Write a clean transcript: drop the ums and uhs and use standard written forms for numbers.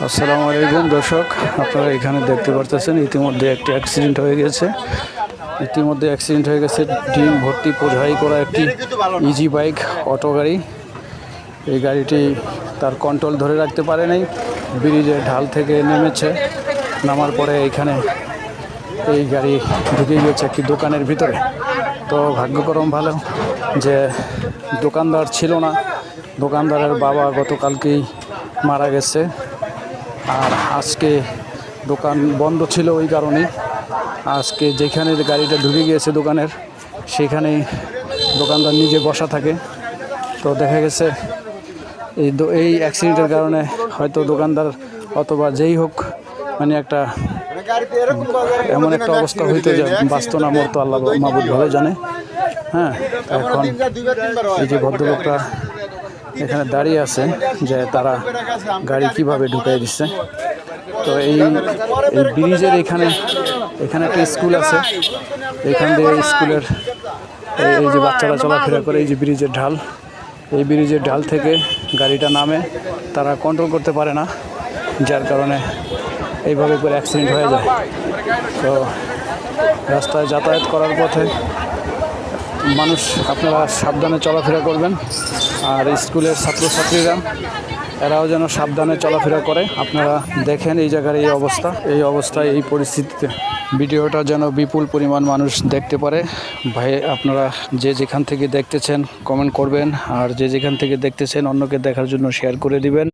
আসসালামু আলাইকুম দর্শক, আপনারা এখানে দেখতে পারতেছেন ইতিমধ্যে একটি অ্যাক্সিডেন্ট হয়ে গেছে। ডিম ভর্তি বোঝাই করা একটি ইজি বাইক অটো গাড়ি। এই গাড়িটি তার কন্ট্রোল ধরে রাখতে পারে নাই, ব্রিজের ঢাল থেকে নেমেছে। নামার পরে এইখানে এই গাড়ি ঢুকে গিয়েছে একটি দোকানের ভিতরে। তো ভাগ্যক্রম ভালো যে দোকানদার ছিল না, দোকানদারের বাবা গতকালকেই মারা গেছে। আর আজকে দোকান বন্ধ ছিল, ওই কারণেই আজকে যেখানে গাড়িটা ঢুকে গিয়েছে দোকানের, সেখানেই দোকানদার নিজে বসা থাকে। তো দেখা গেছে এই অ্যাক্সিডেন্টের কারণে হয়তো দোকানদার অথবা যেই হোক মানে একটা এমন একটা অবস্থা হইতে যে বাঁচত না মরতো, আল্লাহ মাহবুদ ভালো জানে। হ্যাঁ, এখন এই যে ভদ্রলোকটা এখানে দাঁড়িয়ে আছে যে তারা গাড়ি কিভাবে ঢুকাই দিচ্ছে। তো এই ব্রিজের এখানে একটা স্কুল আছে, এখান দিয়ে স্কুলের এই যে বাচ্চারা চলাফেরা করে, এই যে ব্রিজের ঢাল, এই ব্রিজের ঢাল থেকে গাড়িটা নামে, তারা কন্ট্রোল করতে পারে না, যার কারণে এইভাবে করে অ্যাক্সিডেন্ট হয়ে যায়। তো রাস্তায় যাতায়াত করার পথে মানুষ আপনারা সাবধানে চলাফেরা করবেন, আর স্কুলের ছাত্রছাত্রীরা এরাও যেন সাবধানে চলাফেরা করে। আপনারা দেখেন এই জায়গার এই অবস্থায় এই পরিস্থিতিতে ভিডিওটা যেন বিপুল পরিমাণ মানুষ দেখতে পারে। ভাই, আপনারা যে যেখান থেকে দেখতেছেন কমেন্ট করবেন, আর যে যেখান থেকে দেখতেছেন অন্যকে দেখার জন্য শেয়ার করে দিবেন।